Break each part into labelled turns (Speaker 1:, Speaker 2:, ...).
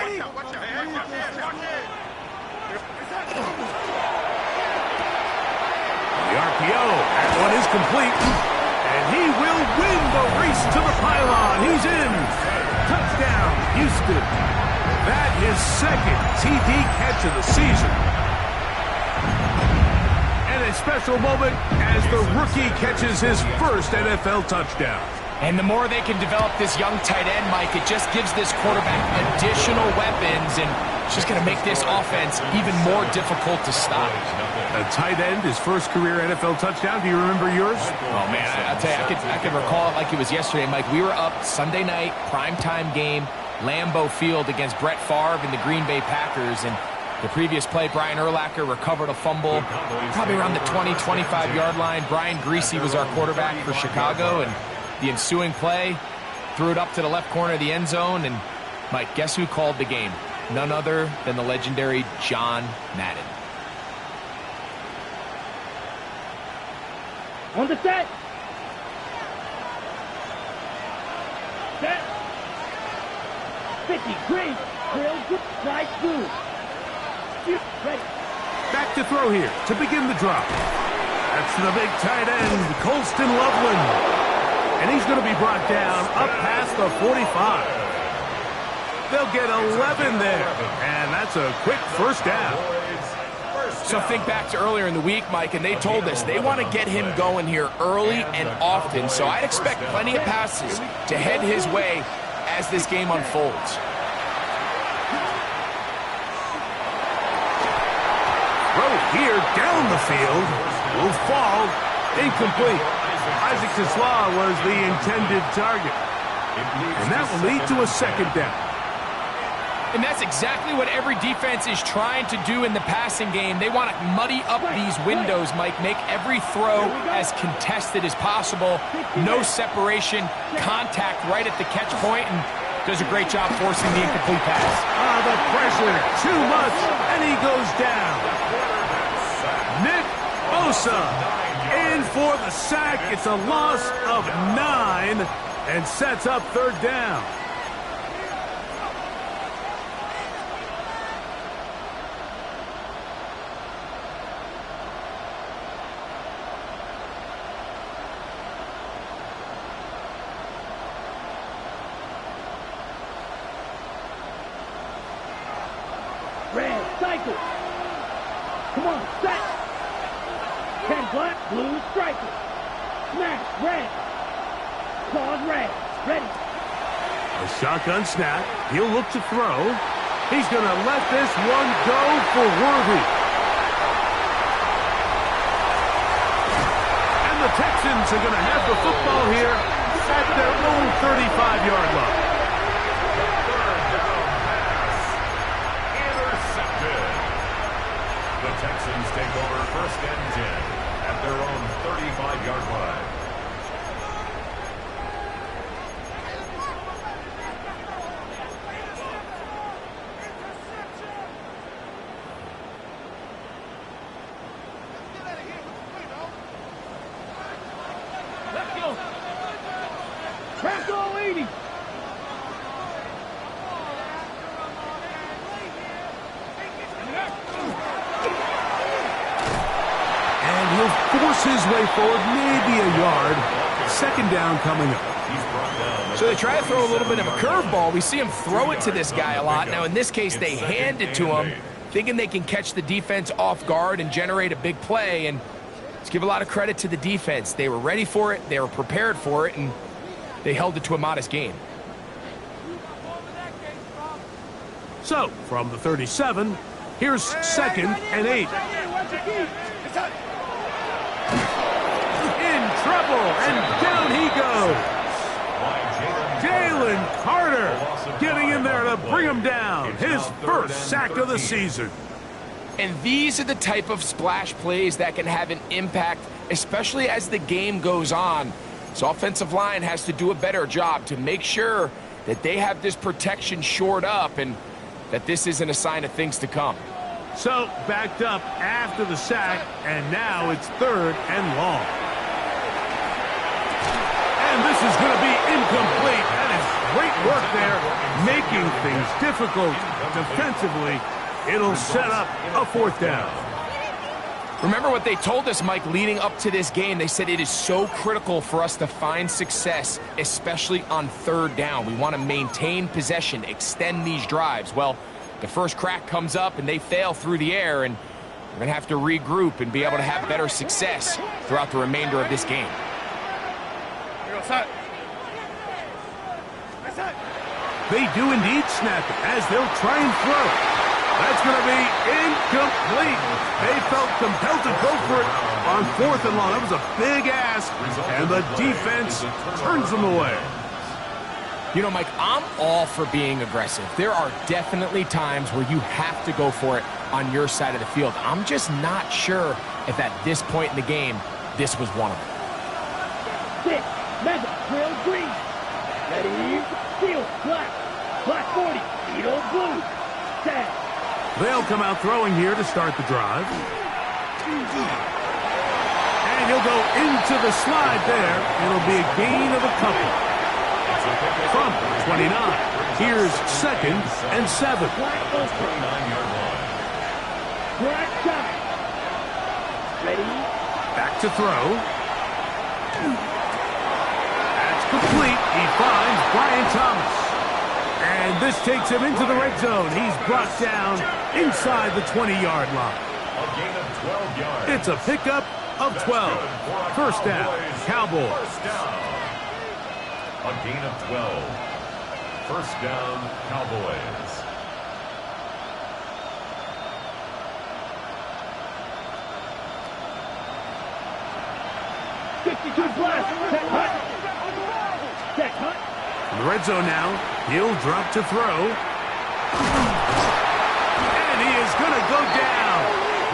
Speaker 1: The RPO, that one is complete. And he will win the race to the pylon. He's in. Touchdown, Houston. That is second TD catch of the season. And a special moment as the rookie catches his first NFL touchdown.
Speaker 2: And the more they can develop this young tight end, Mike, it just gives this quarterback additional weapons, and it's just going to make this offense even more difficult to stop.
Speaker 1: A tight end, his first career NFL touchdown. Do you remember yours?
Speaker 2: Oh, man, I'll tell you, I could recall it like it was yesterday, Mike. We were up Sunday night, primetime game, Lambeau Field against Brett Favre and the Green Bay Packers, and the previous play, Brian Urlacher recovered a fumble probably around the 20, 25-yard line. Brian Griese was our quarterback for Chicago, and the ensuing play, threw it up to the left corner of the end zone, and Mike, guess who called the game? None other than the legendary John Madden.
Speaker 3: On the set. Set. 50, green, real good, nice move. Ready.
Speaker 1: Back to throw here to begin the drop. That's the big tight end, Colston Loveland. And he's going to be brought down up past the 45. They'll get 11 there. And that's a quick first down.
Speaker 2: So think back to earlier in the week, Mike, and they told us they want to get him going here early and often. So I'd expect plenty of passes to head his way as this game unfolds.
Speaker 1: Throw here down the field. Will fall. Incomplete. Isaac Tesla was the intended target. And that will lead to a second down.
Speaker 2: And that's exactly what every defense is trying to do in the passing game. They want to muddy up these windows, Mike, make every throw as contested as possible. No separation, contact right at the catch point, and does a great job forcing the incomplete pass.
Speaker 1: The pressure, too much, and he goes down. Nick Bosa in for the sack. It's a loss of 9 and sets up third down.
Speaker 3: Red, cycle. Come on, set. 10 black, blue, striker. Smash, red. Claws, red. Ready.
Speaker 1: A shotgun snap. He'll look to throw. He's going to let this one go for Worthy. And the Texans are going to have the football here at their own 35-yard line.
Speaker 4: The Texans take over first and 10 at their own 35-yard line.
Speaker 3: Let's go. Crack all 80.
Speaker 1: He'll force his way forward, maybe a yard. Second down coming up.
Speaker 2: So they try to throw a little bit of a curveball. We see him throw it to this guy a lot. Now, in this case, they hand it to him, thinking they can catch the defense off guard and generate a big play. And let's give a lot of credit to the defense. They were ready for it, they were prepared for it, and they held it to a modest gain.
Speaker 1: So, from the 37, here's second and 8. In trouble, and down he goes. Jalen Carter getting in there to bring him down. His first sack of the season.
Speaker 2: And these are the type of splash plays that can have an impact, especially as the game goes on. So offensive line has to do a better job to make sure that they have this protection shored up and that this isn't a sign of things to come.
Speaker 1: So, backed up after the sack, and now it's third and long. And this is going to be incomplete. That is great work there. making things difficult defensively. It'll set up a 4th down.
Speaker 2: Remember what they told us, Mike, leading up to this game. They said it is so critical for us to find success, especially on 3rd down. We want to maintain possession, extend these drives. Well, the first crack comes up and they fail through the air, and we're going to have to regroup and be able to have better success throughout the remainder of this game.
Speaker 1: They do indeed snap it as they'll try and throw. That's going to be incomplete. They felt compelled to go for it on 4th and long. That was a big ask, and the defense turns them away.
Speaker 2: You know, Mike, I'm all for being aggressive. There are definitely times where you have to go for it on your side of the field. I'm just not sure if at this point in the game, this was one of them.
Speaker 3: 6, mega, trail green. Ready, field, black. Black 40, Edo blue. 10.
Speaker 1: They'll come out throwing here to start the drive. And he'll go into the slide there. It'll be a gain of a couple. From 29, here's 2nd and 7.
Speaker 3: Black shot. Ready?
Speaker 1: Back to throw. That's complete. He finds Brian Thomas. And this takes him into the red zone. He's brought down inside the 20-yard line.
Speaker 4: A gain of 12 yards.
Speaker 1: It's a pickup of 12. 1st down, Cowboys.
Speaker 4: 1st down. A gain of 12. 1st down, Cowboys.
Speaker 1: In the red zone now, he'll drop to throw. And he is going to go down.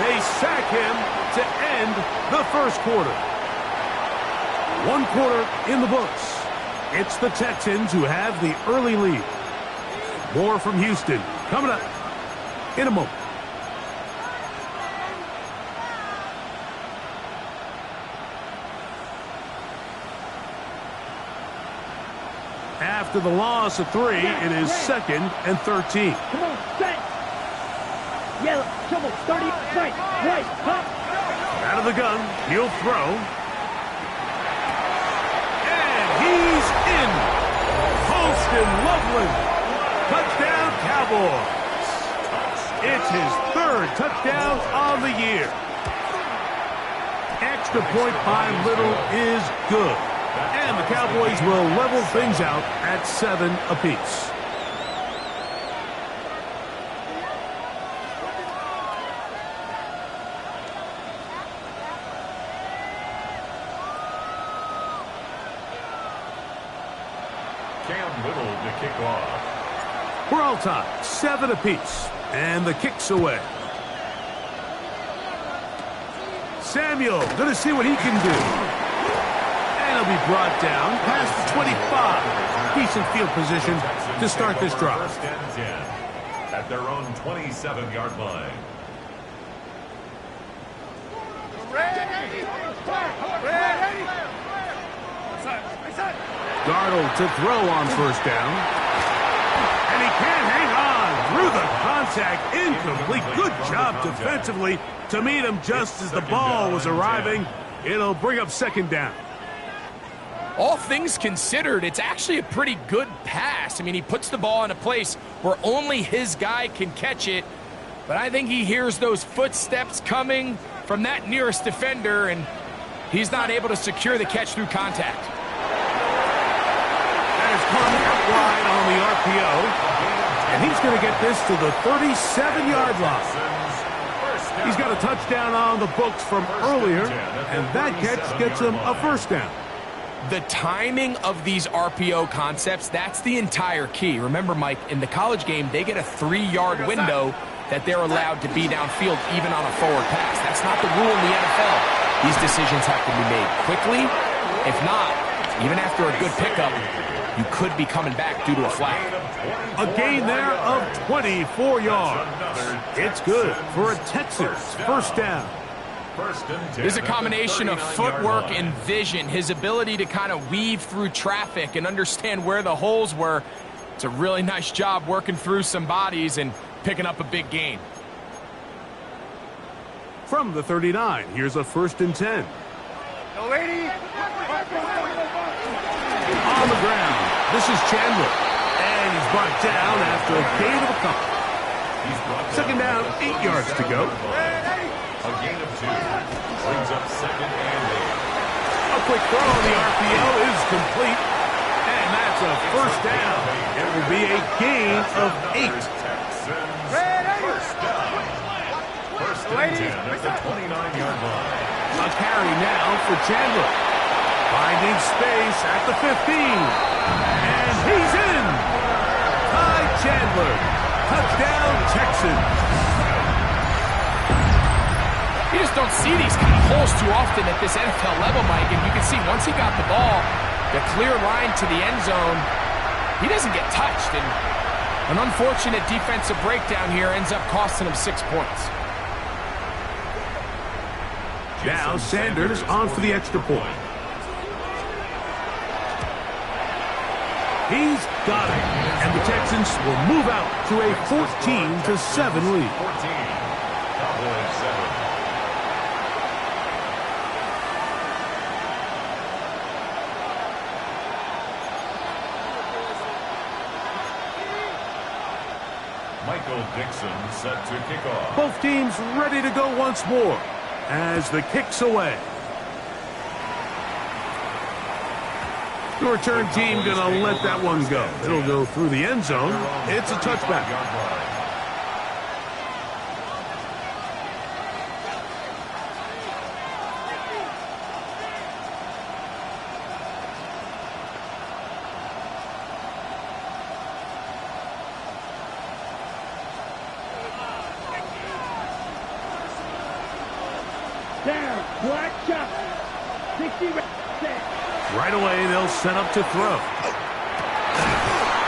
Speaker 1: They sack him to end the 1st quarter. 1 quarter in the books. It's the Texans who have the early lead. More from Houston coming up in a moment. After the loss of 3, it is 2nd and 13.
Speaker 3: Come on, set. Yellow, trouble, 30, right, hop.
Speaker 1: Out of the gun, he'll throw. And he's in. Colston Loveland. Touchdown, Cowboys. It's his 3rd touchdown on the year. Extra point by Little is good. And the Cowboys will level things out at 7 apiece.
Speaker 4: Cam Little to kick off.
Speaker 1: We're all tied, 7 apiece. And the kick's away. Samuel going to see what he can do. And he'll be brought down past the 25. Decent field position to start this drive.
Speaker 4: 1st and 10 at their own 27-yard line.
Speaker 1: Darnold to throw on 1st down. And he can't hang on through the contact. Incomplete. Good job defensively to meet him just as the ball was arriving. It'll bring up 2nd down.
Speaker 2: All things considered, it's actually a pretty good pass. I mean, he puts the ball in a place where only his guy can catch it. But I think he hears those footsteps coming from that nearest defender, and he's not able to secure the catch through contact.
Speaker 1: That has come out wide on the RPO. And he's going to get this to the 37-yard line. He's got a touchdown on the books from earlier, and that catch gets him a 1st down.
Speaker 2: The timing of these RPO concepts, that's the entire key. Remember, Mike, in the college game, they get a 3-yard window that they're allowed to be downfield even on a forward pass. That's not the rule in the NFL. These decisions have to be made quickly. If not, even after a good pickup, you could be coming back due to a flag.
Speaker 1: A gain there of 24 yards. It's good for a Texans 1st down.
Speaker 2: There's a combination of footwork and vision, his ability to kind of weave through traffic and understand where the holes were. It's a really nice job working through some bodies and picking up a big gain.
Speaker 1: From the 39, here's a 1st and 10.
Speaker 3: Go, lady.
Speaker 1: On the ground, this is Chandler. And he's brought down after a gain of a couple. 2nd down, 8 yards to go.
Speaker 4: A gain of 2. Brings up 2nd and 8.
Speaker 1: A quick throw on the RPO is complete. And that's a 1st down. It will be a gain of 8.
Speaker 4: Texans, 1st down. 1st and 10 at the 29-yard line.
Speaker 1: A carry now for Chandler. Finding space at the 15. And he's in. Ty Chandler. Touchdown, Texans.
Speaker 2: You just don't see these kind of holes too often at this NFL level, Mike. And you can see once he got the ball, the clear line to the end zone, he doesn't get touched. And an unfortunate defensive breakdown here ends up costing him 6 points.
Speaker 1: Now Sanders on for the extra point. He's got it. And the Texans will move out to a 14-7 lead.
Speaker 4: 14. Cowboys 7. Michael Dixon set to kick off.
Speaker 1: Both teams ready to go once more as the kick's away. The return team gonna let that one go. It'll go through the end zone. It's a touchback.
Speaker 3: Down. Black chop. 60.
Speaker 1: Right away, they'll set up to throw.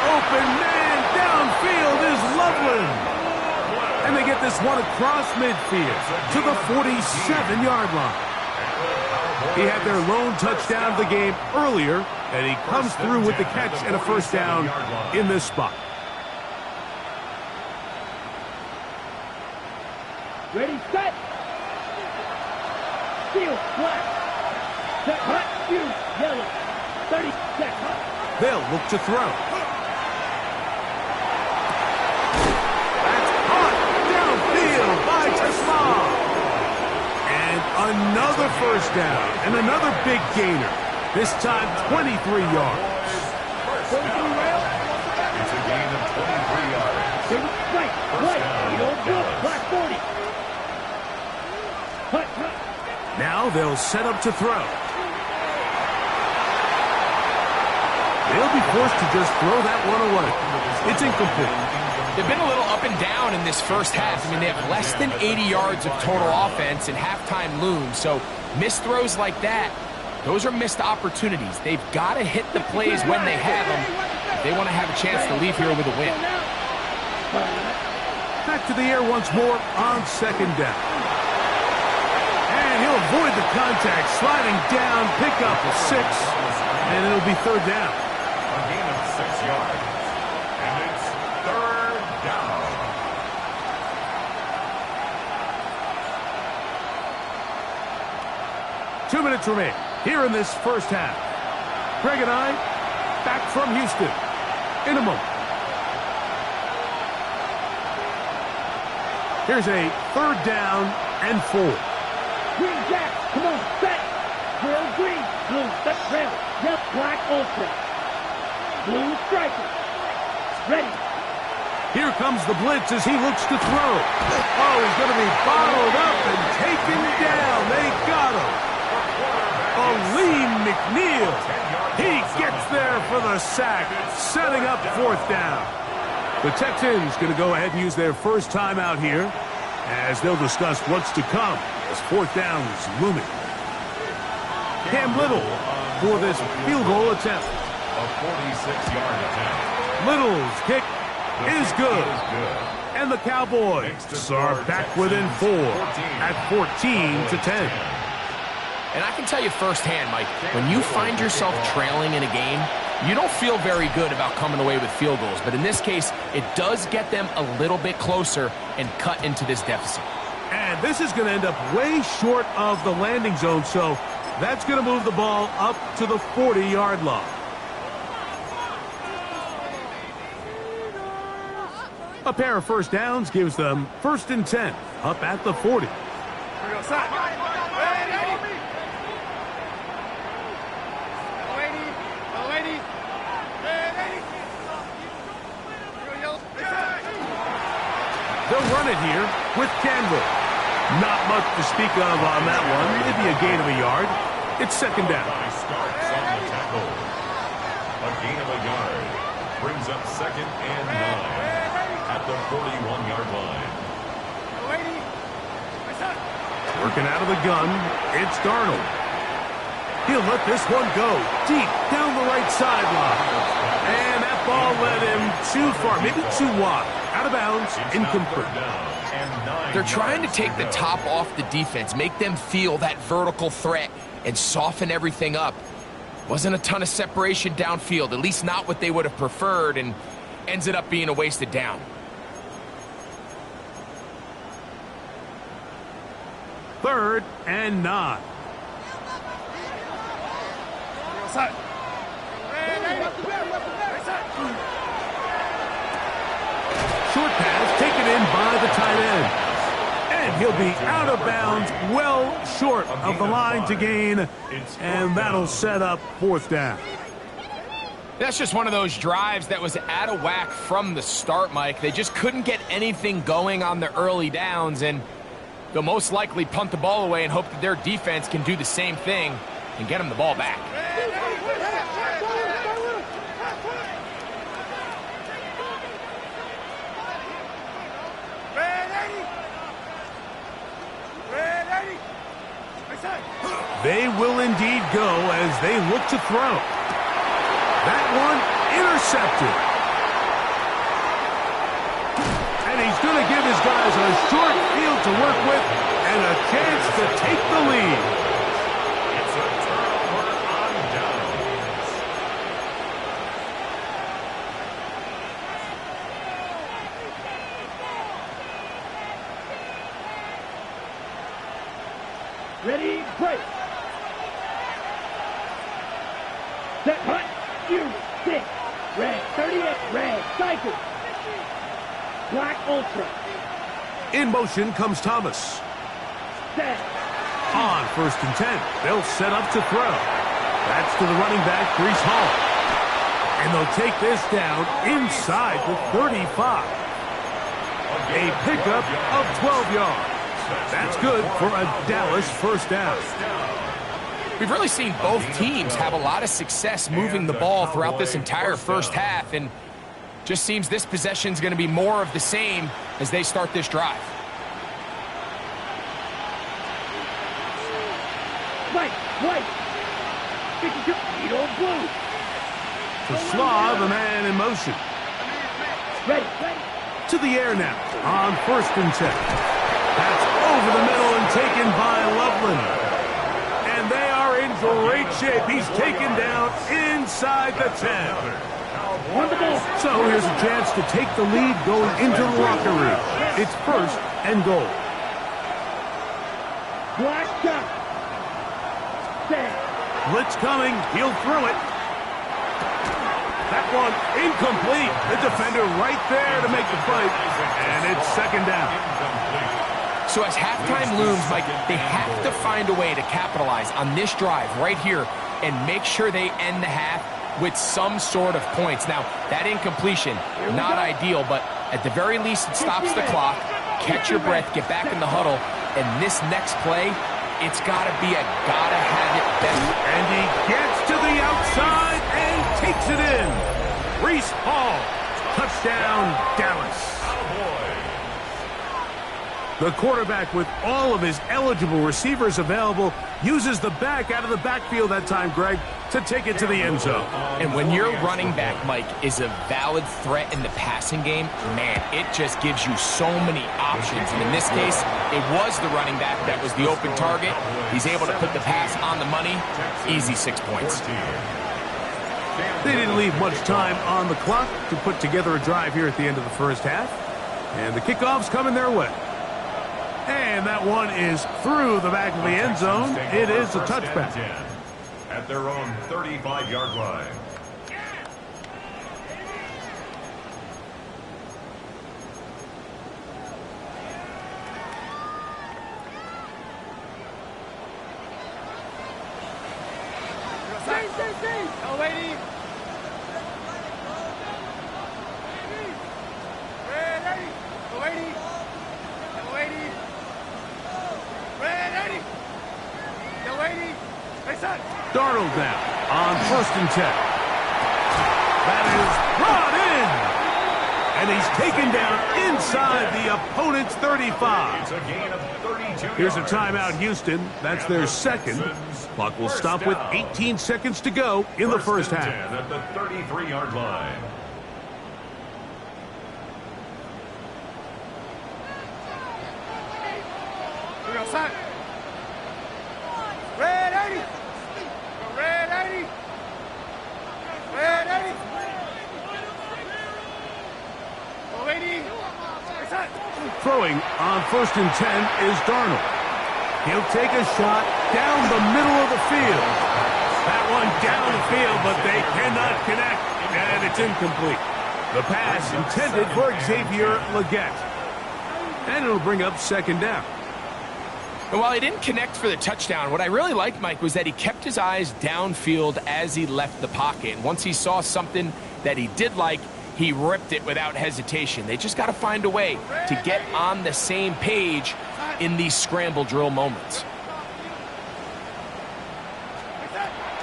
Speaker 1: Open man downfield is Loveland. And they get this one across midfield to the 47-yard line. He had their lone touchdown of the game earlier, and he comes through with the catch and a 1st down in this spot.
Speaker 3: Ready, set. Field, black. Set, hot, shoot, yellow. 30 seconds.
Speaker 1: They'll look to throw. That's hot downfield by Tesla. And another 1st down and another big gainer. This time 23 yards.
Speaker 4: It's a gain of 23 yards.
Speaker 3: Right, right. You don't do it. Black 40. Hut, hut.
Speaker 1: Now they'll set up to throw. They'll be forced to just throw that one away. It's incomplete.
Speaker 2: They've been a little up and down in this first half. I mean, they have less than 80 yards of total offense and halftime looms. So missed throws like that, those are missed opportunities. They've got to hit the plays when they have them if they want to have a chance to leave here with a win.
Speaker 1: Back to the air once more on 2nd down. And he'll avoid the contact, sliding down, pick up a 6, and it'll be 3rd down.
Speaker 4: A gain of 6 yards. And it's 3rd down.
Speaker 1: Two minutes remain here in this first half. Greg and I back from Houston in a moment. Here's a 3rd down and 4.
Speaker 3: Green Jack, come on, set. Trail green, blue, set trail. Yep, black ultra. Blue striker. Ready.
Speaker 1: Here comes the blitz as he looks to throw. Oh, he's going to be bottled up and taken down. They got him. Aleem McNeil. He gets there for the sack, setting up 4th down. The Texans going to go ahead and use their first timeout here as they'll discuss what's to come as 4th down is looming. Cam Little for this field goal attempt.
Speaker 4: A 46-yard attempt.
Speaker 1: Little's kick is good. And the Cowboys are back within 4 at 14-10.
Speaker 2: And I can tell you firsthand, Mike, when you find yourself trailing in a game, You don't feel very good about coming away with field goals, but in this case, it does get them a little bit closer and cut into this deficit.
Speaker 1: And this is going to end up way short of the landing zone, so that's going to move the ball up to the 40-yard line. A pair of first downs gives them 1st and 10, up at the 40. They'll run it here with Canwell. Not much to speak of on that one. Maybe a gain of a yard. It's 2nd down.
Speaker 5: Starts on the tackle. A gain of a yard brings up 2nd and 9 at the 41-yard line.
Speaker 1: Working out of the gun, it's Darnold. He'll let this one go deep down the right sideline. And that ball led him too far, maybe too wide. Out of bounds, incomplete.
Speaker 2: They're trying to take the top off the defense, make them feel that vertical threat, and soften everything up. Wasn't a ton of separation downfield, at least not what they would have preferred, and ends it up being a wasted down.
Speaker 1: Third and 9. Short pass taken in by the tight end. And he'll be out of bounds, well short of the line to gain. And that'll set up 4th down.
Speaker 2: That's just one of those drives that was out of whack from the start, Mike. They just couldn't get anything going on the early downs, and they'll most likely punt the ball away and hope that their defense can do the same thing and get them the ball back.
Speaker 1: They will indeed go as they look to throw. That one intercepted. And he's going to give his guys a short field to work with and a chance to take the lead.
Speaker 5: It's a turnover on downs.
Speaker 3: Ready, break. Set, hunt, you, 6. Red, 38, red, cycle. Black Ultra.
Speaker 1: In motion comes Thomas.
Speaker 3: Set.
Speaker 1: On 1st and 10, they'll set up to throw. That's to the running back, Breece Hall. And they'll take this down inside the 35. A pickup of 12 yards. That's good for a Dallas 1st down.
Speaker 2: We've really seen both teams have a lot of success moving the ball throughout this entire first half, and just seems this possession's going to be more of the same as they start this drive.
Speaker 3: White. 52, Edo blue.
Speaker 1: To Slav, a man in motion.
Speaker 3: Ready.
Speaker 1: To the air now on 1st and 10. That's over the middle and taken by Loveland. And they are in great shape. He's taken down inside the 10. So here's a chance to take the lead going into the locker room. It's 1st and goal.
Speaker 3: Black shot. Set.
Speaker 1: Blitz coming. He'll throw it. That one incomplete. The defender right there to make the fight. And it's 2nd down.
Speaker 2: So as halftime looms, Mike, they have to find a way to capitalize on this drive right here and make sure they end the half with some sort of points. Now, that incompletion, not ideal, but at the very least, it stops the clock. Catch your breath, get back in the huddle, and this next play, it's got to be a gotta-have-it bet.
Speaker 1: And he gets to the outside and takes it in. Breece Hall, touchdown, Dallas. The quarterback, with all of his eligible receivers available, uses the back out of the backfield that time, Greg, to take it to the end zone.
Speaker 2: And when your running back, Mike, is a valid threat in the passing game, man, it just gives you so many options. And in this case, it was the running back that was the open target. He's able to put the pass on the money. Easy 6 points.
Speaker 1: They didn't leave much time on the clock to put together a drive here at the end of the first half. And the kickoff's coming their way. And that one is through the back of the end zone. It is a touchback.
Speaker 5: At their own 35-yard line.
Speaker 4: No waiting. Ready. No waiting. No waiting. Ready. No waiting. Reset.
Speaker 1: Darnold now on 1st and 10. That is brought in. And he's taken down inside the opponent's 35.
Speaker 5: It's a gain of 32
Speaker 1: Here's a
Speaker 5: yards.
Speaker 1: timeout, Houston. That's their second. Clock will stop with 18 seconds to go in the first half.
Speaker 5: 10 at the 33-yard line.
Speaker 4: We go set. Ready. Ready. Ready. No waiting. Reset.
Speaker 1: Throwing on 1st and 10 is Darnold. He'll take a shot down the middle of the field. That one down the field, but they cannot connect, and it's incomplete. The pass intended for Xavier Legette. And it'll bring up 2nd down.
Speaker 2: And while he didn't connect for the touchdown, what I really liked, Mike, was that he kept his eyes downfield as he left the pocket. And once he saw something that he did like, he ripped it without hesitation. They just got to find a way to get on the same page in these scramble drill moments.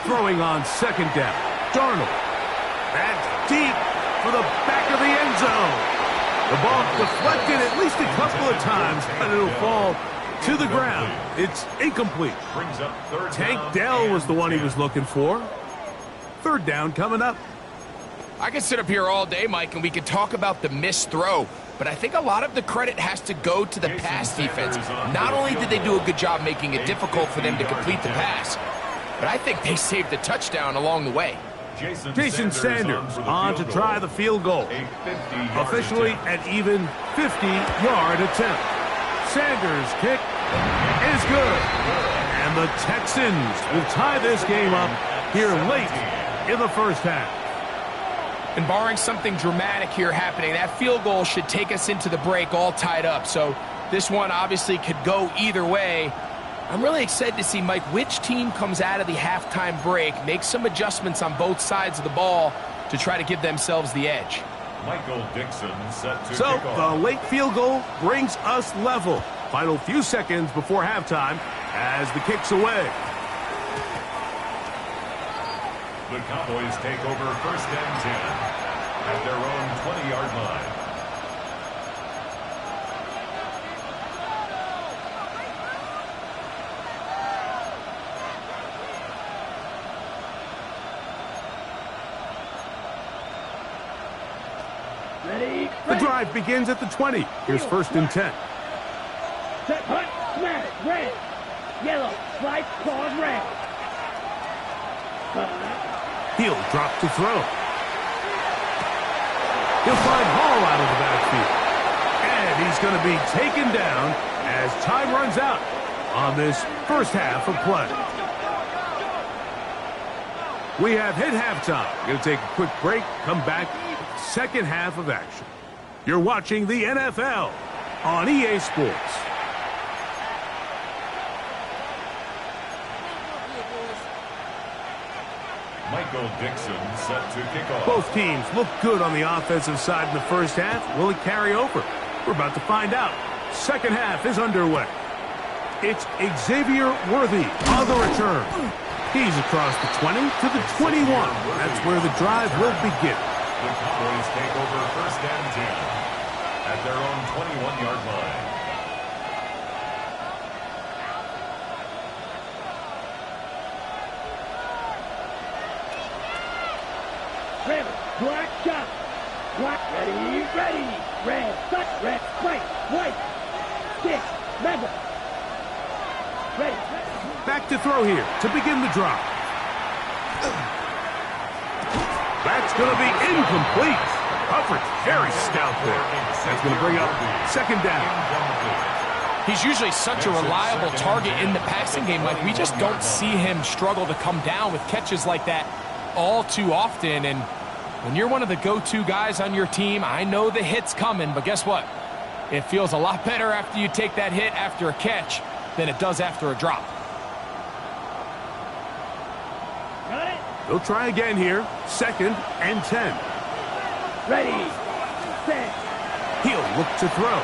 Speaker 1: Throwing on 2nd down, Darnold. That's deep for the back of the end zone. The ball deflected at least a couple of times, and it'll fall to the ground. It's incomplete.
Speaker 5: Brings up 3rd
Speaker 1: Tank
Speaker 5: down
Speaker 1: Dell
Speaker 5: and
Speaker 1: was the one he was
Speaker 5: 10.
Speaker 1: looking for. 3rd down coming up.
Speaker 2: I could sit up here all day, Mike, and we could talk about the missed throw, but I think a lot of the credit has to go to the pass defense. Not only did they do a good job making it difficult for them to complete the pass, but I think they saved the touchdown along the way.
Speaker 1: Jason Sanders on to try the field goal.
Speaker 5: A 50-yard
Speaker 1: Officially
Speaker 5: attempt.
Speaker 1: an even 50-yard attempt. Sanders' kick is good. And the Texans will tie this game up here late in the first half.
Speaker 2: And barring something dramatic here happening, that field goal should take us into the break all tied up. So this one obviously could go either way. I'm really excited to see, Mike, which team comes out of the halftime break, make some adjustments on both sides of the ball to try to give themselves the edge.
Speaker 5: Michael Dixon set to
Speaker 1: So
Speaker 5: kick
Speaker 1: the
Speaker 5: off.
Speaker 1: late field goal brings us level. Final few seconds before halftime as the kick's away.
Speaker 5: The Cowboys take over 1st and 10 at their own 20-yard line.
Speaker 3: Ready.
Speaker 1: The drive begins at the 20. Here's 1st and 10.
Speaker 3: Set, hunt, smash, red. Yellow, slice, claws, red.
Speaker 1: He'll drop to throw. He'll find Hall out of the backfield. And he's going to be taken down as time runs out on this first half of play. We have hit halftime. Going to take a quick break, come back, second half of action. You're watching the NFL on EA Sports.
Speaker 5: Michael Dixon set to kick off.
Speaker 1: Both teams look good on the offensive side in the first half. Will it carry over? We're about to find out. Second half is underway. It's Xavier Worthy on the return. He's across the 20 to the 21. That's where the drive will begin.
Speaker 5: The Cowboys take over 1st and 10 at their own 21-yard line.
Speaker 3: Red, black shot. Black, ready, ready. Red, touch, red, white, white. Stick, leather. Ready.
Speaker 1: Back to throw here to begin the drive. It's going to be incomplete. Coverage very stout there. That's going to bring up second down.
Speaker 2: He's usually such a reliable target in the passing game. Like, we just don't see him struggle to come down with catches like that all too often. And when you're one of the go-to guys on your team, I know the hit's coming, but guess what? It feels a lot better after you take that hit after a catch than it does after a drop.
Speaker 1: They'll try again here. 2nd and 10.
Speaker 3: Ready, set.
Speaker 1: He'll look to throw.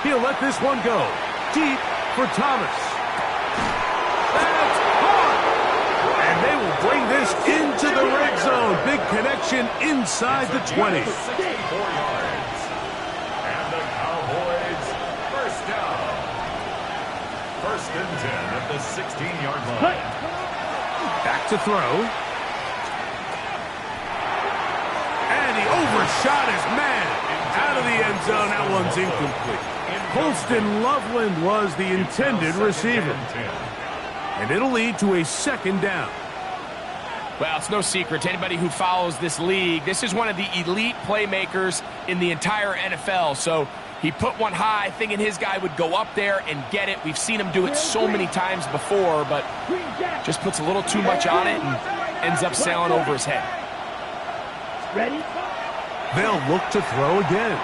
Speaker 1: He'll let this one go. Deep for Thomas. That's hard. And they will bring this into the red zone. Big connection inside the 20.
Speaker 5: 64 yards. And the Cowboys first down. 1st and 10 at the 16-yard line.
Speaker 1: Back to throw. And he overshot his man. Out of the end zone. That one's incomplete. Colston Loveland was the intended receiver. And it'll lead to a 2nd down.
Speaker 2: Well, it's no secret to anybody who follows this league. This is one of the elite playmakers in the entire NFL. So he put one high, thinking his guy would go up there and get it. We've seen him do it so many times before, but just puts a little too much on it and ends up sailing over his head.
Speaker 3: Ready?
Speaker 1: They'll look to throw again.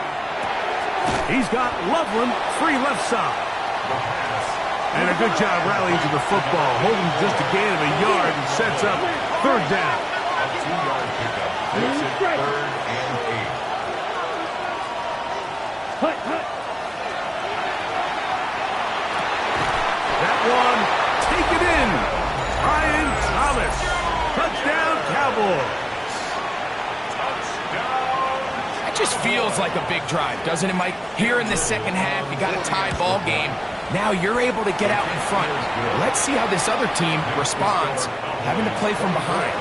Speaker 1: He's got Loveland free left side. And a good job rallying to the football, holding just a gain of a yard and sets up 3rd down.
Speaker 5: A 2-yard pickup makes it 3rd and 8.
Speaker 3: Hut, hut.
Speaker 1: That one, take it in. Brian Thomas. Touchdown, Cowboys.
Speaker 2: It just feels like a big drive, doesn't it, Mike? Here in the second half, you got a tie ball game. Now you're able to get out in front. Let's see how this other team responds, having to play from behind.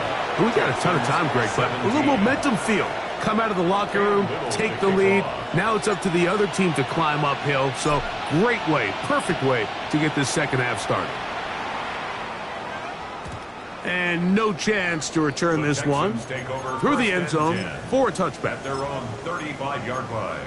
Speaker 1: We got a ton of time, Greg, but a little momentum feel. Come out of the locker room, take the lead. Now it's up to the other team to climb uphill. So great way, perfect way to get this second half started. And no chance to return this one through the end zone for a touchback.
Speaker 5: Their own 35-yard line.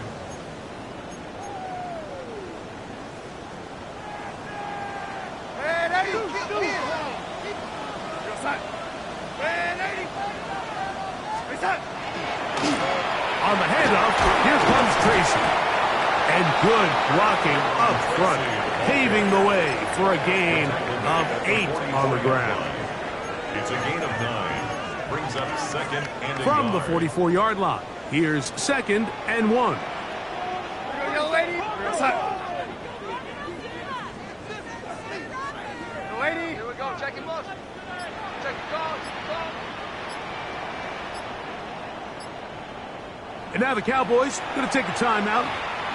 Speaker 1: On the handoff, here comes Tracy. And good blocking up front, paving the way for a gain of 8 on the ground.
Speaker 5: It's a gain of 9. Brings up 2nd and a
Speaker 1: From the
Speaker 5: yard.
Speaker 1: 44-yard line, here's 2nd and 1.
Speaker 4: Young lady. Young lady. Here we go. Check him out. Check the calls.
Speaker 1: And now the Cowboys going to take a timeout,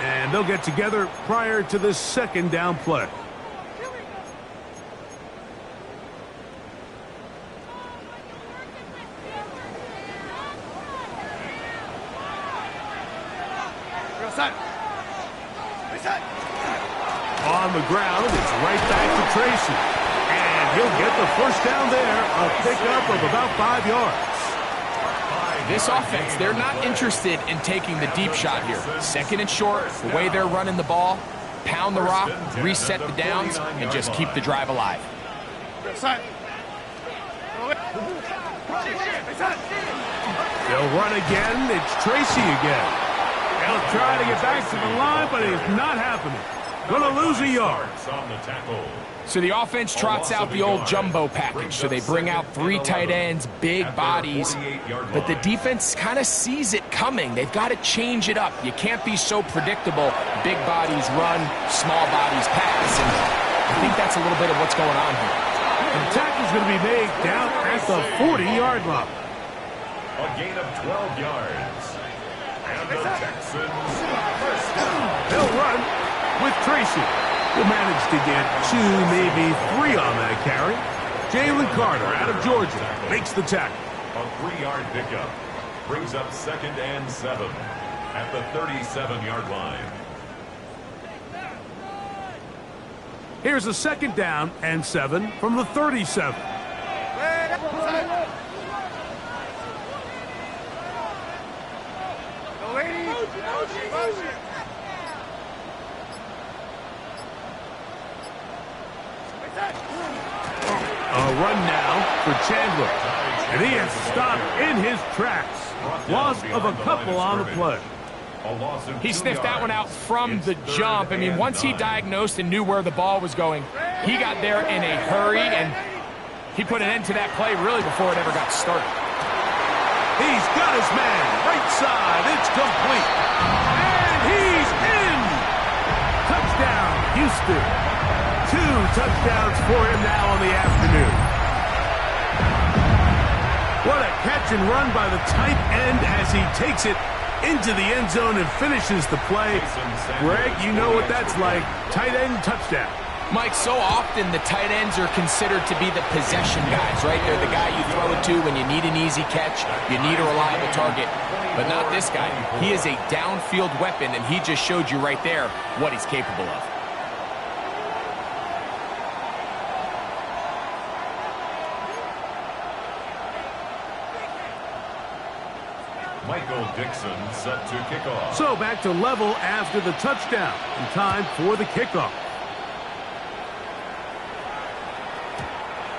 Speaker 1: and they'll get together prior to this 2nd down play. On the ground, it's right back to Tracy. And he'll get the first down there, a pickup of about 5 yards.
Speaker 2: This offense, they're not interested in taking the deep shot here. 2nd and short, the way they're running the ball, pound the rock, reset the downs, and just keep the drive alive.
Speaker 1: They'll run again. It's Tracy again. They'll try to get back to the line, but it's not happening. Gonna lose a yard.
Speaker 5: On the tackle.
Speaker 2: So the offense trots out the old jumbo package. So they bring out 3 tight ends, big bodies. But the defense kind of sees it coming. They've got to change it up. You can't be so predictable. Big bodies run, small bodies pass. And I think that's a little bit of what's going on here.
Speaker 1: And the tackle's going to be made down at the 40-yard line.
Speaker 5: A gain of 12 yards. And the Texans first down.
Speaker 1: They'll run with Tracy. Will manage to get 2, maybe 3 on that carry. Jalen Carter out of Georgia makes the tackle.
Speaker 5: A 3-yard pickup. Brings up 2nd and 7 at the 37-yard line.
Speaker 1: Here's a 2nd down and 7 from the 37.
Speaker 4: Ladies, motion.
Speaker 1: A run now for Chandler. And he is stopped in his tracks. Loss of a couple on the play.
Speaker 2: He sniffed that one out from the jump. I mean, once he diagnosed and knew where the ball was going, he got there in a hurry, and he put an end to that play really before it ever got started.
Speaker 1: He's got his man. Right side. It's complete. And he's in. Touchdown, Houston. 2 touchdowns for him now on the afternoon. What a catch and run by the tight end as he takes it into the end zone and finishes the play. Greg, you know what that's like. Tight end touchdown.
Speaker 2: Mike, so often the tight ends are considered to be the possession guys, right? They're the guy you throw it to when you need an easy catch, you need a reliable target. But not this guy. He is a downfield weapon, and he just showed you right there what he's capable of.
Speaker 5: Michael Dixon set to kick off.
Speaker 1: So back to level after the touchdown. And time for the kickoff.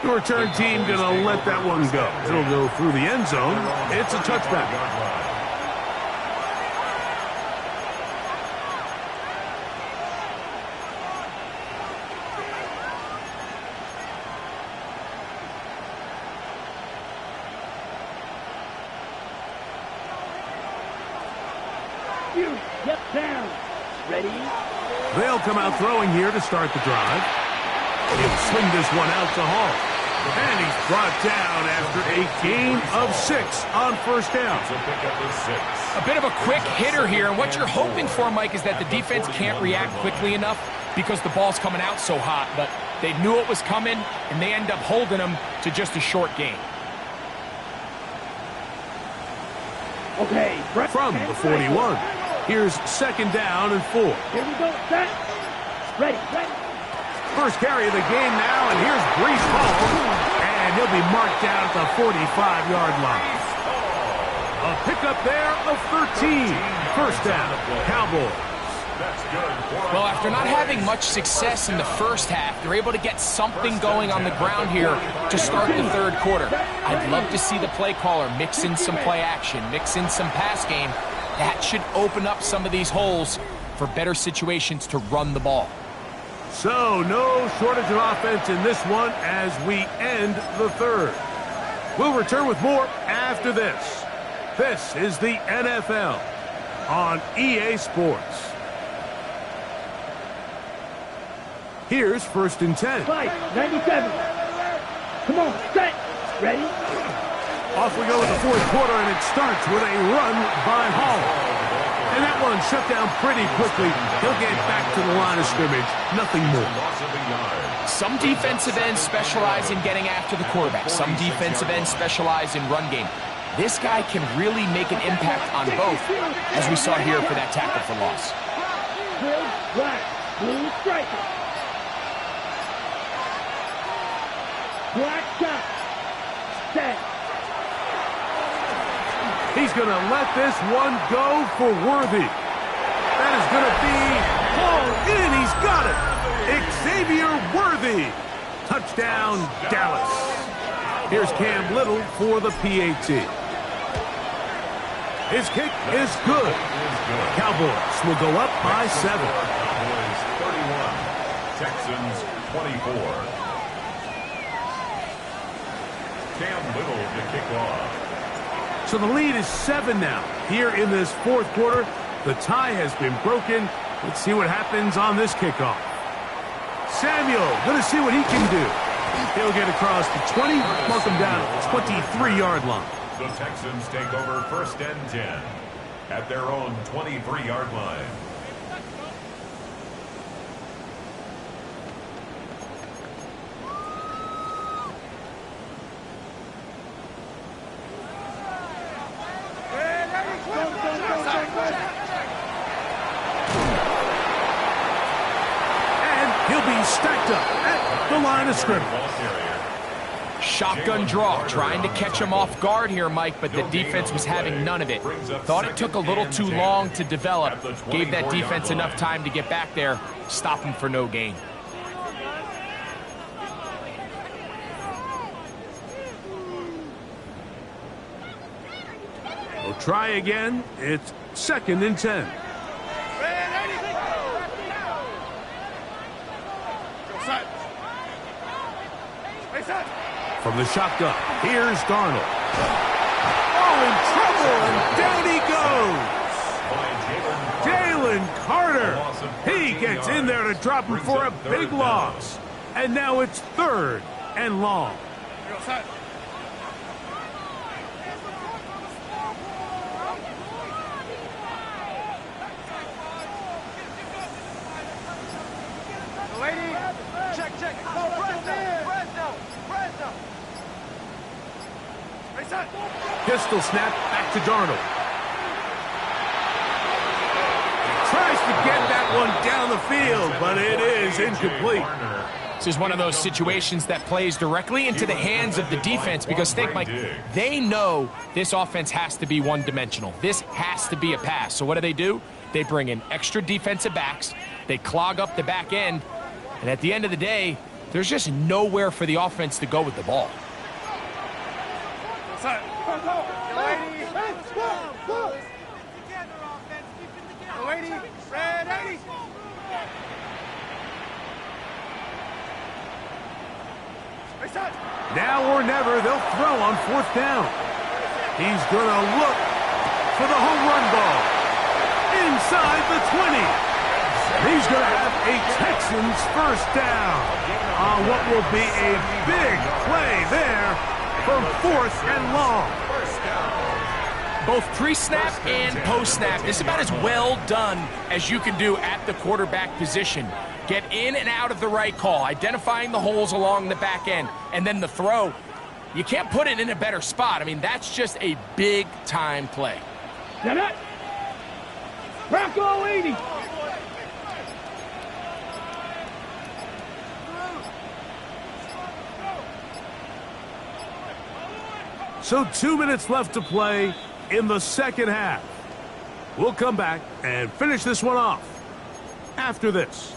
Speaker 1: The return team going to let that one go. It'll go through the end zone. It's a touchback.
Speaker 3: Get down. Ready?
Speaker 1: They'll come out throwing here to start the drive. He'll swing this one out to Hall. And he's brought down after a gain of 6 on first down.
Speaker 2: A bit of a quick hitter here, and what you're hoping for, Mike, is that the defense can't react quickly enough because the ball's coming out so hot, but they knew it was coming, and they end up holding them to just a short gain.
Speaker 3: Okay.
Speaker 1: From the 41. Here's second down and 4.
Speaker 3: Here we go. Set. Ready.
Speaker 1: First carry of the game now, and here's Breece Hall. And he'll be marked down at the 45-yard line. A pickup there of 13. First down, Cowboys.
Speaker 2: Well, after not having much success in the first half, they're able to get something going on the ground here to start the third quarter. I'd love to see the play caller mix in some play action, mix in some pass game. That should open up some of these holes for better situations to run the ball.
Speaker 1: So, no shortage of offense in this one as we end the third. We'll return with more after this. This is the NFL on EA Sports. Here's first and 10.
Speaker 3: 97. Come on, set. Ready?
Speaker 1: Off we go in the fourth quarter, and it starts with a run by Hall. And that one shut down pretty quickly. He'll get back to the line of scrimmage. Nothing more.
Speaker 2: Some defensive ends specialize in getting after the quarterback. Some defensive ends specialize in run game. This guy can really make an impact on both, as we saw here for that tackle for loss.
Speaker 3: Blue, black, blue striker. Black shot. Set.
Speaker 1: He's going to let this one go for Worthy. That is going to be hauled in. He's got it. Xavier Worthy. Touchdown, Dallas. Here's Cam Little for the PAT. His kick is good. Cowboys will go up by 7.
Speaker 5: Cowboys 31, Texans 24. Cam Little to kick off.
Speaker 1: So the lead is 7 now. Here in this fourth quarter, the tie has been broken. Let's see what happens on this kickoff. Samuel, going to see what he can do. He'll get across the 20, mark him down at the 23-yard line.
Speaker 5: The Texans take over first and 10 at their own 23-yard line.
Speaker 1: And he'll be stacked up at the line of scrimmage.
Speaker 2: Shotgun draw, trying to catch him off guard here, Mike, but the defense was having none of it. Thought it took a little too long to develop. Gave that defense enough time to get back there, stop him for no gain.
Speaker 1: We'll try again. It's 2nd and 10. From the shotgun, here's Darnold. Oh, in trouble, and down he goes. Jalen Carter. He gets in there to drop him for a big loss. And now it's 3rd and long. Pistol snap back to Darnold. Tries to get that one down the field, but it is incomplete.
Speaker 2: This is one of those situations that plays directly into the hands of the defense because think, Mike, they know this offense has to be one-dimensional. This has to be a pass. So what do? They bring in extra defensive backs. They clog up the back end. And at the end of the day, there's just nowhere for the offense to go with the ball.
Speaker 1: Now or never, they'll throw on 4th down. He's going to look for the home run ball. Inside the 20. He's going to have a Texans 1st down on what will be a big play there from 4th and long.
Speaker 2: Both pre-snap and post-snap, it's about as well done as you can do at the quarterback position. Get in and out of the right call, identifying the holes along the back end, and then the throw. You can't put it in a better spot. I mean, that's just a big-time play.
Speaker 3: Bronco 80.
Speaker 1: So 2 minutes left to play in the 2nd half. We'll come back and finish this one off after this.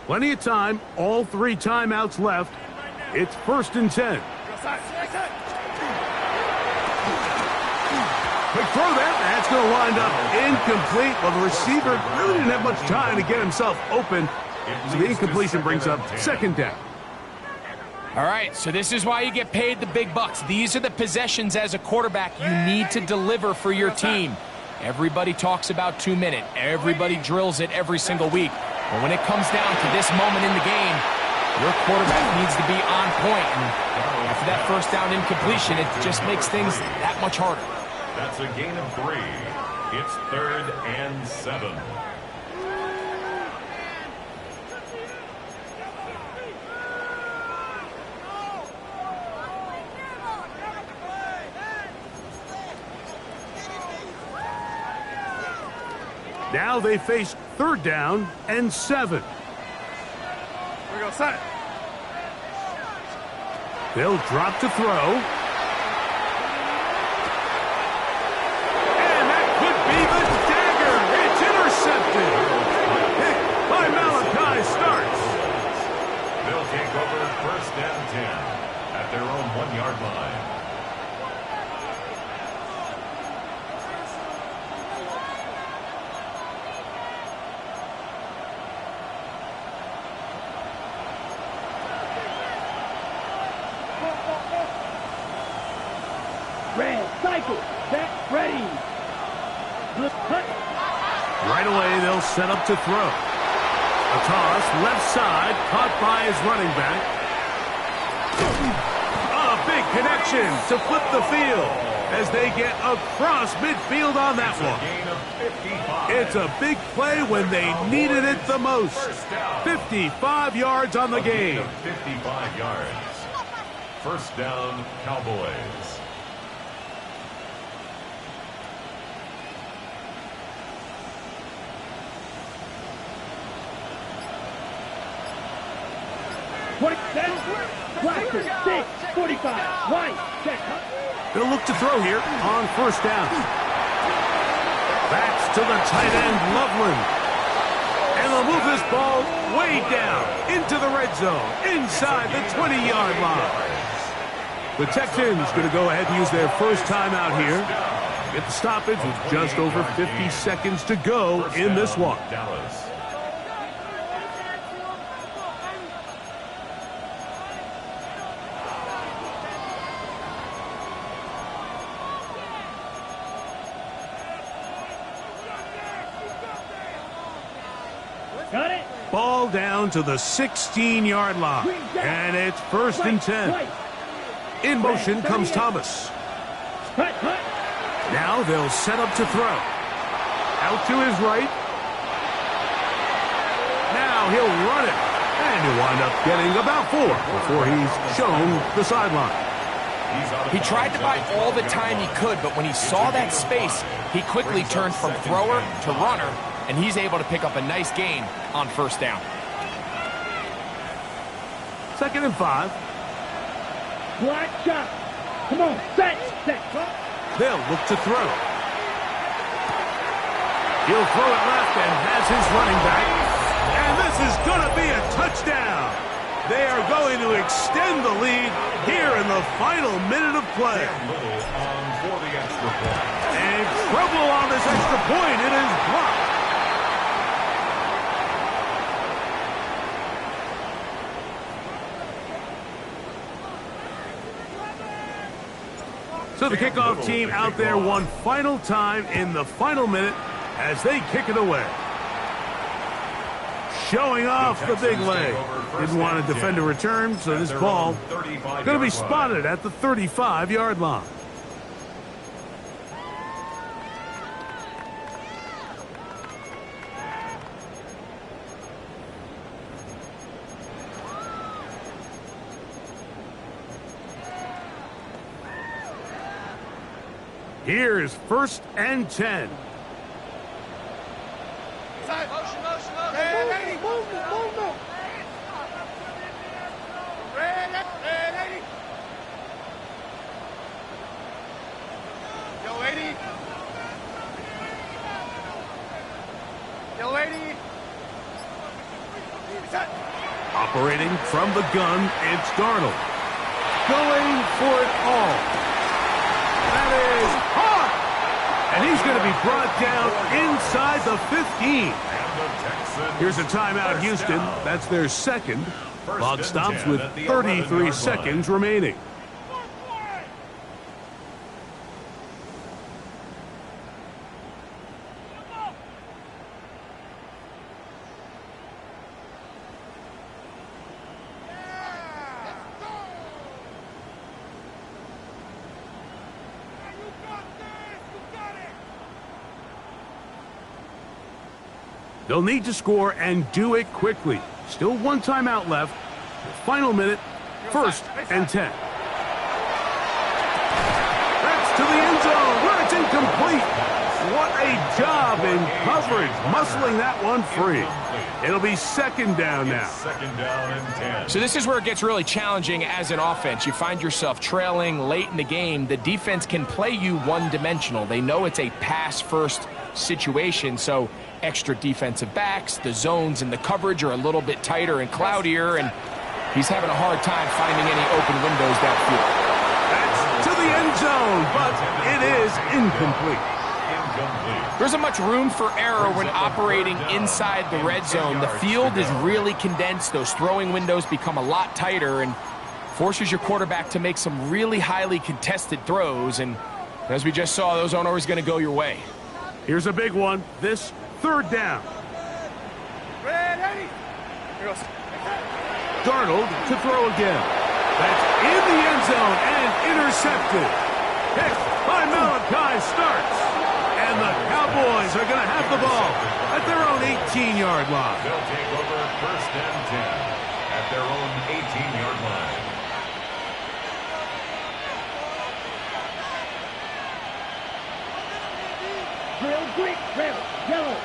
Speaker 1: Plenty of time, all 3 timeouts left. It's 1st and 10. Quick throw there. That's going to wind up incomplete. Well, the receiver really didn't have much time to get himself open. So the incompletion brings up 2nd down.
Speaker 2: All right, so this is why you get paid the big bucks. These are the possessions as a quarterback you need to deliver for your team. Everybody talks about 2-minute. Everybody drills it every single week. But when it comes down to this moment in the game, your quarterback needs to be on point. And after that 1st down incompletion, it just makes things that much harder.
Speaker 5: That's a gain of 3. It's 3rd and 7.
Speaker 1: Now they face 3rd down and 7.
Speaker 4: We go set.
Speaker 1: They'll drop to throw. And that could be the dagger. It's intercepted. Pick by Malachi Starks.
Speaker 5: They'll take over 1st and 10 at their own 1-yard line.
Speaker 3: Red cycle. Set. Ready.
Speaker 1: Right away, they'll set up to throw. A toss, left side, caught by his running back. A big connection to flip the field as they get across midfield on that one. It's a big play when they needed it the most. 55 yards on the game.
Speaker 5: 55 yards. 1st down, Cowboys.
Speaker 3: Blaster, 6, 45, right, check.
Speaker 1: They'll look to throw here on first down. That's to the tight end, Loveland. And they'll move this ball way down into the red zone, inside the 20-yard line. The Texans going to go ahead and use their first timeout here. Get the stoppage with just over 50 seconds to go in this one.
Speaker 5: Dallas.
Speaker 3: Got it?
Speaker 1: Ball down to the 16-yard line. And it's first and 10. In motion comes Thomas.
Speaker 3: Hut, hut.
Speaker 1: Now they'll set up to throw. Out to his right. Now he'll run it. And he'll wind up getting about 4 before he's shown the sideline.
Speaker 2: He tried to buy all the time he could, but when he saw that space, he quickly turned from thrower to runner, and he's able to pick up a nice gain on first down.
Speaker 1: 2nd and 5.
Speaker 3: Black shot. Come on, set.
Speaker 1: They'll look to throw. He'll throw it left and has his running back. And this is going to be a touchdown. They are going to extend the lead here in the final minute of play.
Speaker 5: For the extra point.
Speaker 1: And trouble on this extra point. It is blocked. So the kickoff team out there one final time in the final minute as they kick it away. Showing off the big leg. Didn't want to defend a return, so this ball going to be spotted at the 35-yard line. Here's first and 10.
Speaker 4: Movement. Ready. Yo, lady.
Speaker 1: Operating from the gun, it's Darnold. Going for it all. That is hard. And he's going to be brought down inside the 15. Here's a timeout, Houston. That's their second. Clock stops with 33 seconds remaining. They'll need to score and do it quickly. Still one timeout left. The final minute, first and 10. That's to the end zone where it's incomplete. What a job in coverage, muscling that one free. It'll be second down now.
Speaker 5: Second down and 10.
Speaker 2: So this is where it gets really challenging as an offense. You find yourself trailing late in the game. The defense can play you one-dimensional. They know it's a pass-first situation, so extra defensive backs, the zones and the coverage are a little bit tighter and cloudier, and he's having a hard time finding any open windows downfield.
Speaker 1: That's to the end zone, but it is incomplete.
Speaker 2: There isn't much room for error when operating inside the red zone. The field is really condensed. Those throwing windows become a lot tighter and forces your quarterback to make some really highly contested throws, and as we just saw, those aren't always going to go your way.
Speaker 1: Here's a big one. This third down.
Speaker 4: Ready.
Speaker 1: Darnold to throw again. That's in the end zone and intercepted. Picked by Malachi Starks. And the Cowboys are going to have the ball at their own 18-yard line.
Speaker 5: They'll take over first and 10 at their own 18-yard line.
Speaker 3: Drill, green, red, yellow.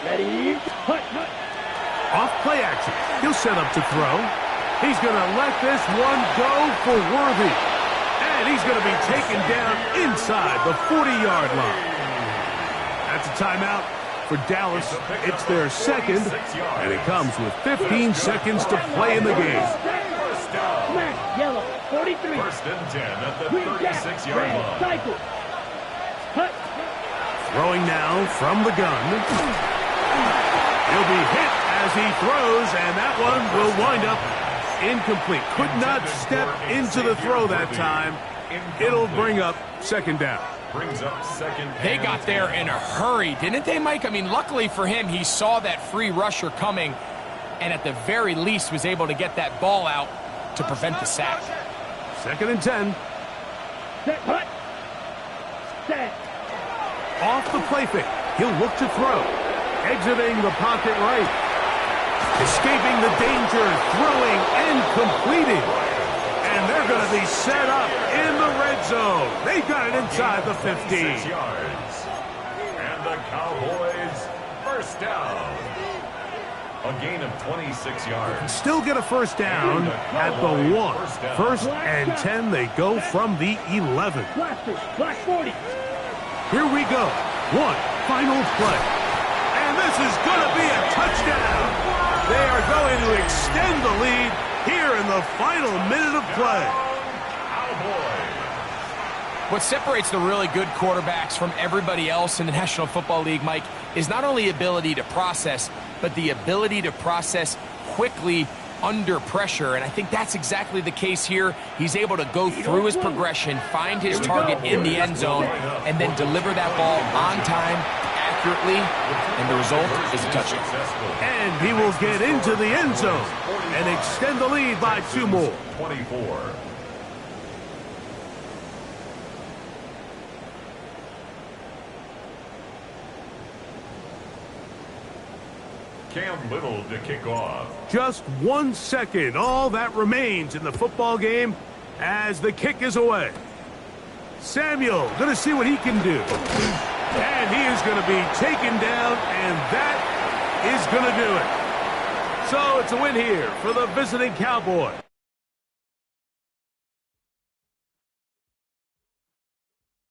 Speaker 3: Ready, hut.
Speaker 1: Off play action. He'll set up to throw. He's going to let this one go for Worthy. And he's going to be taken down inside the 40-yard line. That's a timeout for Dallas. It's their second, and it comes with 15 seconds to play in the game.
Speaker 3: Smash, yellow, 43.
Speaker 5: First and 10 at the
Speaker 3: Green jack,
Speaker 5: 36-yard
Speaker 3: red,
Speaker 5: line.
Speaker 3: cycle. Cut.
Speaker 1: Throwing now from the gun. He'll be hit as he throws, and that one will wind up incomplete. Could not step into the throw that time. It'll bring up second down.
Speaker 5: Brings up second.
Speaker 2: They got there in a hurry, didn't they, Mike? I mean, luckily for him, he saw that free rusher coming and at the very least was able to get that ball out to prevent the sack.
Speaker 1: Second and 10.
Speaker 3: Set, cut. Set.
Speaker 1: Off the play fake. He'll look to throw. Exiting the pocket right. Escaping the danger, throwing and completing. And they're going to be set up in the red zone. They got it inside the 15.
Speaker 5: 6 yards. And the Cowboys first down. A gain of 26 yards.
Speaker 1: Still get a first down at the 1. First and 10, they go from the 11.
Speaker 3: Blaster, black 40.
Speaker 1: Here we go. One final play. And this is going to be a touchdown. They are going to extend the lead here in the final minute of play.
Speaker 2: What separates the really good quarterbacks from everybody else in the National Football League, Mike, is not only ability to process, but the ability to process quickly under pressure. And I think that's exactly the case here. He's able to go through his progression, find his target in the end zone, and then deliver that ball on time, accurately, and the result is a touchdown.
Speaker 1: And he will get into the end zone and extend the lead by 2 more.
Speaker 5: 24. Cam Little to kick off.
Speaker 1: Just 1 second, all that remains in the football game as the kick is away. Samuel going to see what he can do. And he is going to be taken down, and that is going to do it. So it's a win here for the visiting Cowboys.